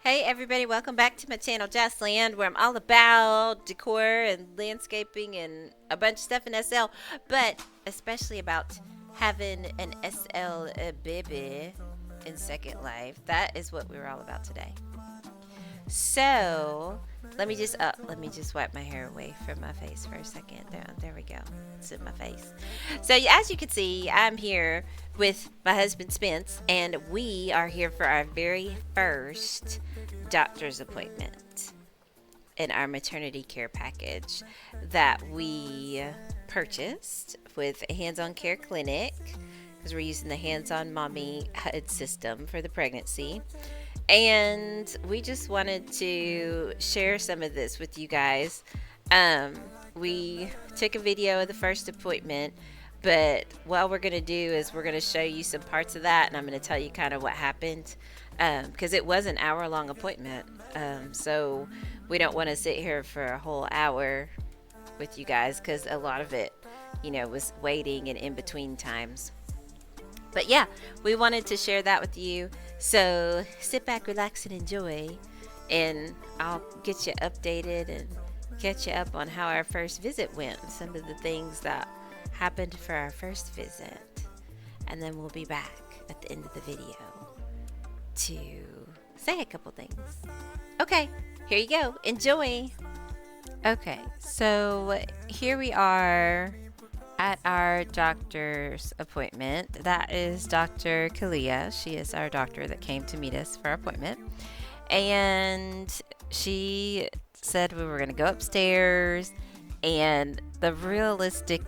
Hey everybody, welcome back to my channel Jazzland, where I'm all about decor and landscaping and a bunch of stuff in SL, but especially about having an SL baby in Second Life. That is what we're all about today. So let me just wipe my hair away from my face for a second. There we go. It's in my face. So as you can see, I'm here with my husband Spence, and we are here for our very first doctor's appointment in our maternity care package that we purchased with a hands-on care clinic because we're using the hands-on mommy HUD system for the pregnancy. And we just wanted to share some of this with you guys. We took a video of the first appointment, but what we're going to do is we're going to show you some parts of that, and I'm going to tell you kind of what happened because it was an hour-long appointment. So we don't want to sit here for a whole hour with you guys because a lot of it, was waiting and in between times. But yeah, we wanted to share that with you. So sit back, relax, and enjoy. And I'll get you updated and catch you up on how our first visit went. Some of the things that happened for our first visit. And then we'll be back at the end of the video to say a couple things. Okay, here you go. Enjoy. Okay, so here we are at our doctor's appointment. That is Dr. Kalia. She is our doctor that came to meet us for our appointment. And she said we were going to go upstairs. And the realistic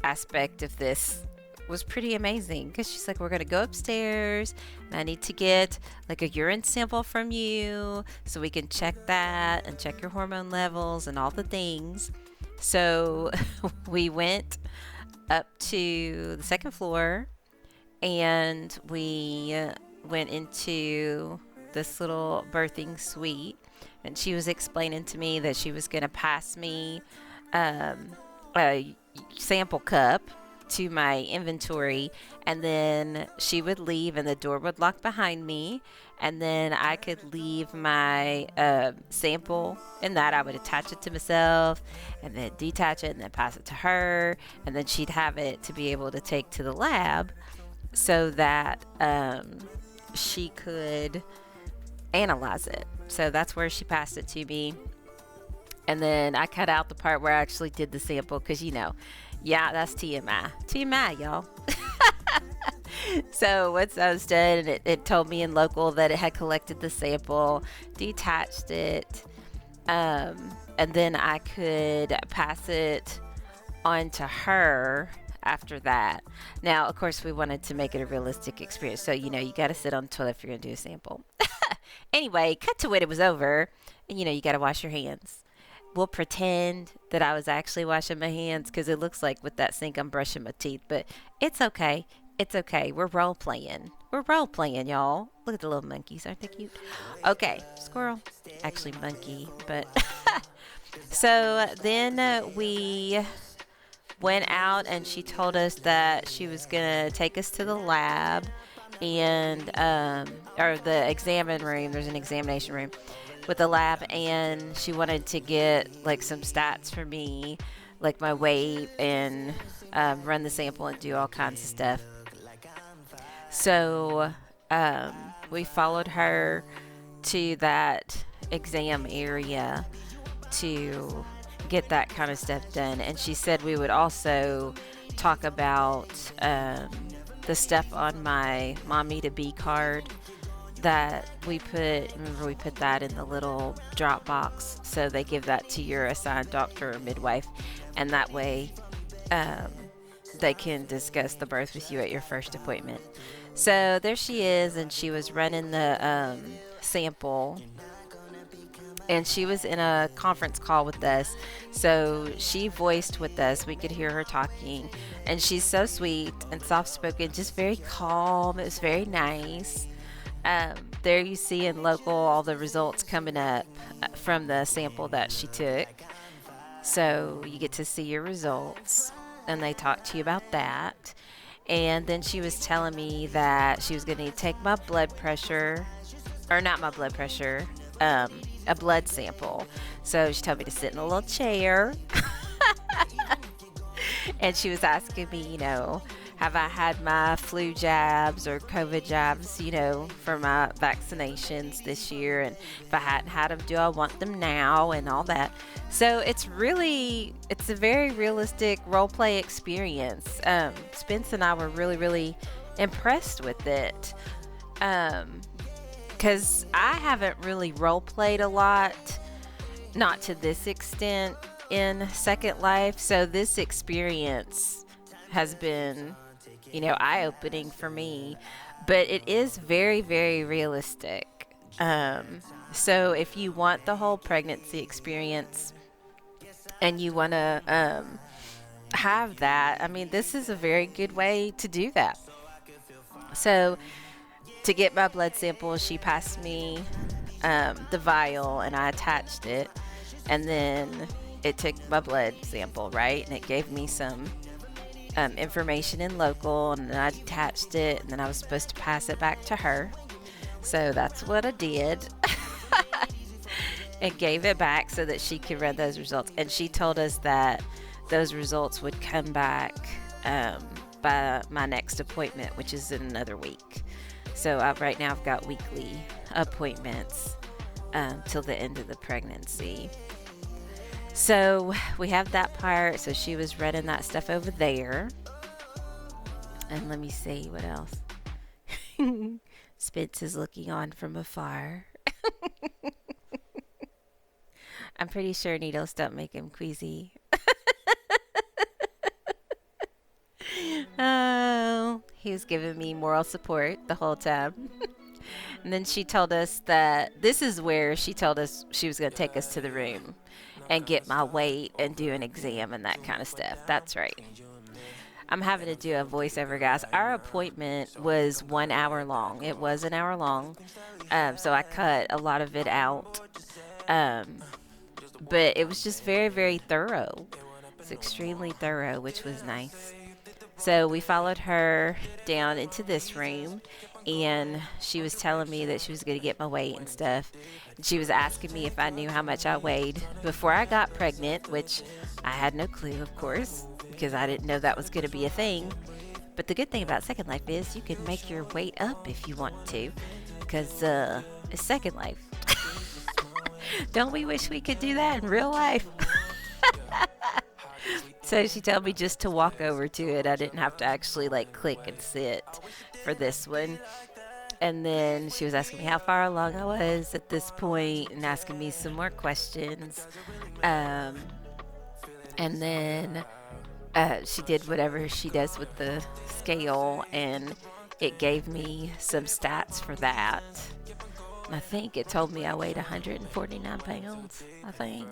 aspect of this was pretty amazing because she's like, we're going to go upstairs and I need to get like a urine sample from you so we can check that and check your hormone levels and all the things. So we went up to the second floor and we went into this little birthing suite, and she was explaining to me that she was going to pass me a sample cup to my inventory, and then she would leave and the door would lock behind me, and then I could leave my sample in that. I would attach it to myself and then detach it and then pass it to her, and then she'd have it to be able to take to the lab so that she could analyze it. So that's where she passed it to me. And then I cut out the part where I actually did the sample because, yeah, that's TMI. TMI, y'all. So once I was done, it told me in local that it had collected the sample, detached it, and then I could pass it on to her after that. Now, of course, we wanted to make it a realistic experience. So, you got to sit on the toilet if you're going to do a sample. Anyway, cut to when it was over, and, you got to wash your hands. We'll pretend that I was actually washing my hands because it looks like with that sink I'm brushing my teeth, but it's okay. It's okay. We're role playing. We're role playing, y'all. Look at the little monkeys. Aren't they cute? Okay. Squirrel. Actually, monkey. But so then we went out and she told us that she was going to take us to the lab and, or the examine room. There's an examination room with the lab, and she wanted to get like some stats for me, like my weight, and run the sample and do all kinds of stuff. So we followed her to that exam area to get that kind of stuff done, and she said we would also talk about the stuff on my mommy to be card that we put that in the little drop box, so they give that to your assigned doctor or midwife, and that way they can discuss the birth with you at your first appointment. So there she is, and she was running the sample, and she was in a conference call with us, so she voiced with us. We could hear her talking, and she's so sweet and soft-spoken, just very calm. It was very nice. There you see in local all the results coming up from the sample that she took. So you get to see your results, and they talk to you about that. And then she was telling me that she was going to take my blood pressure or not my blood pressure, a blood sample. So she told me to sit in a little chair, and she was asking me, have I had my flu jabs or COVID jabs, for my vaccinations this year? And if I hadn't had them, do I want them now? And all that. So it's a very realistic role play experience. Spence and I were really, really impressed with it. Because I haven't really role played a lot, not to this extent in Second Life. So this experience has been, eye-opening for me, but it is very, very realistic. So if you want the whole pregnancy experience and you want to have that, I mean, this is a very good way to do that. So to get my blood sample, she passed me the vial, and I attached it, and then it took my blood sample, right? And it gave me some information in local, and then I attached it, and then I was supposed to pass it back to her. So that's what I did. And gave it back so that she could run those results. And she told us that those results would come back by my next appointment, which is in another week. So right now I've got weekly appointments till the end of the pregnancy. So we have that part. So she was running that stuff over there. And let me see what else. Spence is looking on from afar. I'm pretty sure needles don't make him queasy. Oh, he was giving me moral support the whole time. And then she told us that this is where she told us she was going to take us to the room and get my weight and do an exam and that kind of stuff. That's right. I'm having to do a voiceover, guys. Our appointment was 1 hour long. It was an hour long. So I cut a lot of it out. But it was just very, very thorough. It's extremely thorough, which was nice. So we followed her down into this room, and she was telling me that she was going to get my weight and stuff. And she was asking me if I knew how much I weighed before I got pregnant, which I had no clue, of course, because I didn't know that was going to be a thing. But the good thing about Second Life is you can make your weight up if you want to, because it's Second Life. Don't we wish we could do that in real life? So she told me just to walk over to it. I didn't have to actually click and sit for this one. And then she was asking me how far along I was at this point and asking me some more questions. And then she did whatever she does with the scale, and it gave me some stats for that. I think it told me I weighed 149 pounds, I think.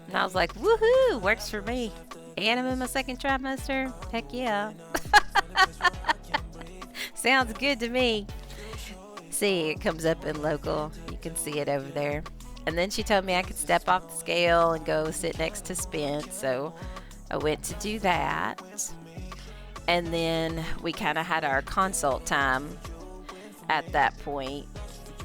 And I was like, woohoo, works for me. And I'm in my second trimester. Heck yeah. Sounds good to me. See, it comes up in local. You can see it over there. And then she told me I could step off the scale and go sit next to Spence. So I went to do that. And then we kind of had our consult time at that point.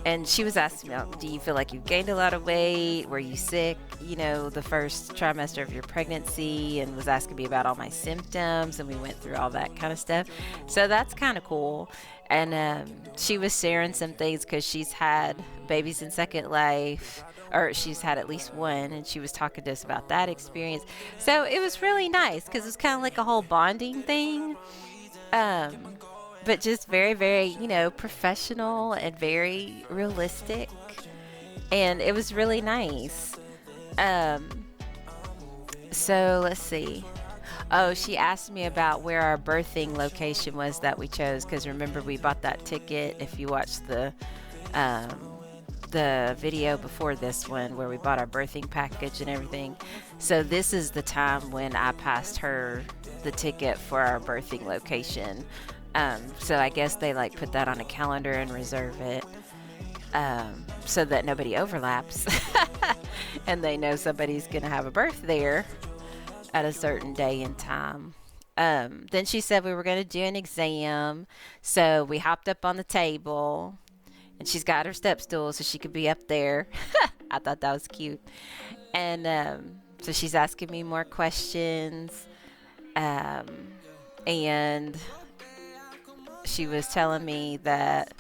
And she was asking me, do you feel like you've gained a lot of weight? Were you sick, the first trimester of your pregnancy? And was asking me about all my symptoms. And we went through all that kind of stuff. So that's kind of cool. And she was sharing some things because she's had babies in Second Life, or she's had at least one. And she was talking to us about that experience. So it was really nice because it was kind of like a whole bonding thing. But just very, very, professional and very realistic. And it was really nice. So let's see. Oh, she asked me about where our birthing location was that we chose. Because remember, we bought that ticket. If you watched the video before this one where we bought our birthing package and everything. So this is the time when I passed her the ticket for our birthing location. So I guess they put that on a calendar and reserve it so that nobody overlaps and they know somebody's going to have a birth there at a certain day and time. Then she said we were going to do an exam. So we hopped up on the table and she's got her step stool so she could be up there. I thought that was cute. And so she's asking me more questions. Um, and she was telling me that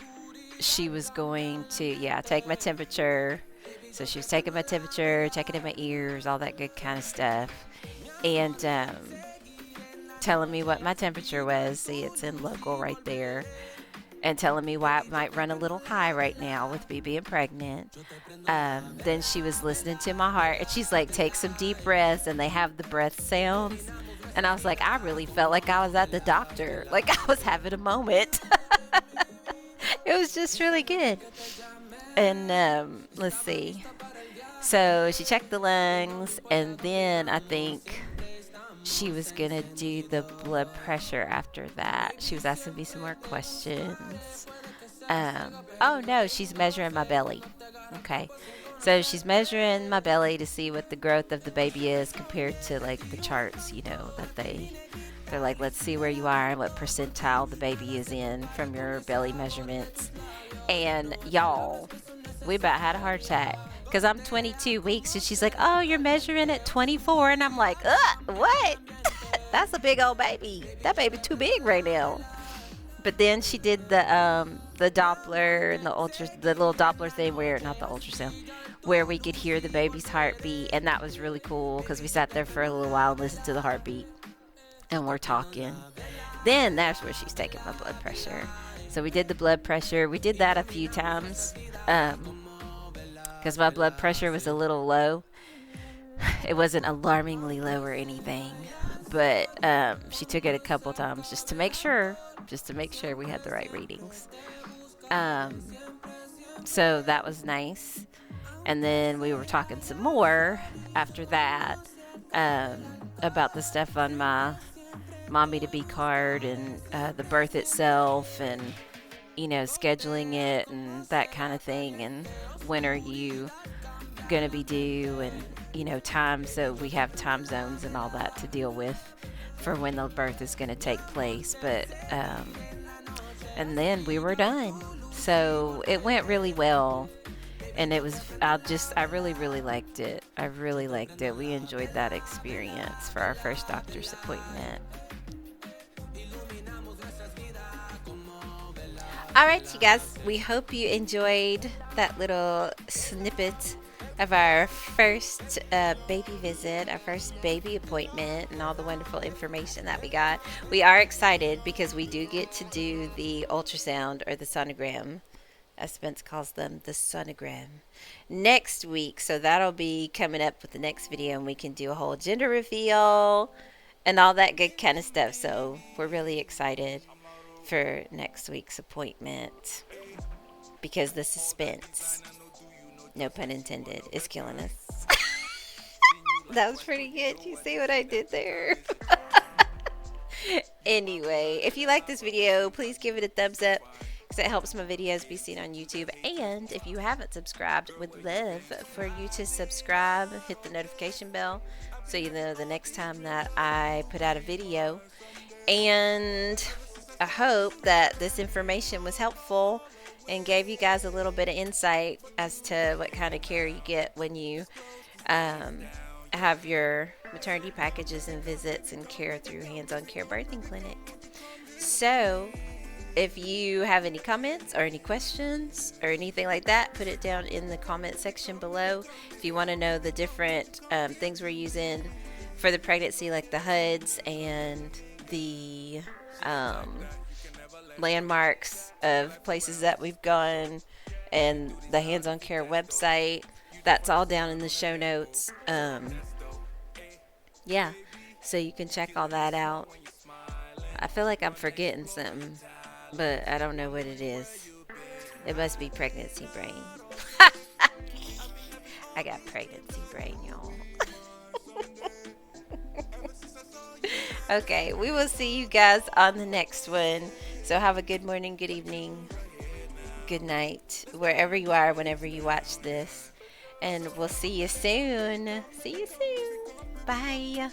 she was going to, take my temperature. So she was taking my temperature, checking in my ears, all that good kind of stuff. And telling me what my temperature was. See, it's in local right there. And telling me why it might run a little high right now with me being pregnant. Then she was listening to my heart, and she's like, take some deep breaths, and they have the breath sounds. And I was like, I really felt like I was at the doctor. Like I was having a moment. It was just really good. And let's see. So she checked the lungs, and then I think she was going to do the blood pressure after that. She was asking me some more questions. Oh, no, she's measuring my belly. Okay. So she's measuring my belly to see what the growth of the baby is compared to, like, the charts, that they're like, let's see where you are and what percentile the baby is in from your belly measurements. And y'all, we about had a heart attack. Because I'm 22 weeks, and she's like, oh, you're measuring at 24. And I'm like, what? That's a big old baby. That baby too big right now. But then she did the Doppler and the little Doppler thing not the ultrasound, where we could hear the baby's heartbeat. And that was really cool because we sat there for a little while and listened to the heartbeat. And we're talking. Then that's where she's taking my blood pressure. So we did the blood pressure. We did that a few times. Because my blood pressure was a little low. It wasn't alarmingly low or anything, but she took it a couple times just to make sure we had the right readings. So that was nice. And then we were talking some more after that about the stuff on my mommy to be card and the birth itself and scheduling it and that kind of thing, and when are you going to be due, and time, so we have time zones and all that to deal with for when the birth is going to take place. But and then we were done, so it went really well, and it was I really liked it. We enjoyed that experience for our first doctor's appointment. All right, you guys, we hope you enjoyed that little snippet of our first baby visit, our first baby appointment, and all the wonderful information that we got. We are excited because we do get to do the ultrasound or the sonogram, as Spence calls them, the sonogram, next week. So that'll be coming up with the next video, and we can do a whole gender reveal and all that good kind of stuff. So we're really excited for next week's appointment because the suspense, no pun intended, is killing us. That was pretty good. You see what I did there? Anyway, if you like this video, please give it a thumbs up because it helps my videos be seen on YouTube. And if you haven't subscribed, would love for you to subscribe, hit the notification bell so you know the next time that I put out a video. And I hope that this information was helpful and gave you guys a little bit of insight as to what kind of care you get when you have your maternity packages and visits and care through Hands-On Care Birthing Clinic. So if you have any comments or any questions or anything like that, put it down in the comment section below. If you want to know the different things we're using for the pregnancy, like the HUDs and the landmarks of places that we've gone and the Hands-On Care website, that's all down in the show notes. So you can check all that out. I feel like I'm forgetting something, but I don't know what it is. It must be pregnancy brain. I got pregnancy brain, y'all. Okay, we will see you guys on the next one. So have a good morning, good evening, good night, wherever you are, whenever you watch this. And we'll see you soon. See you soon. Bye.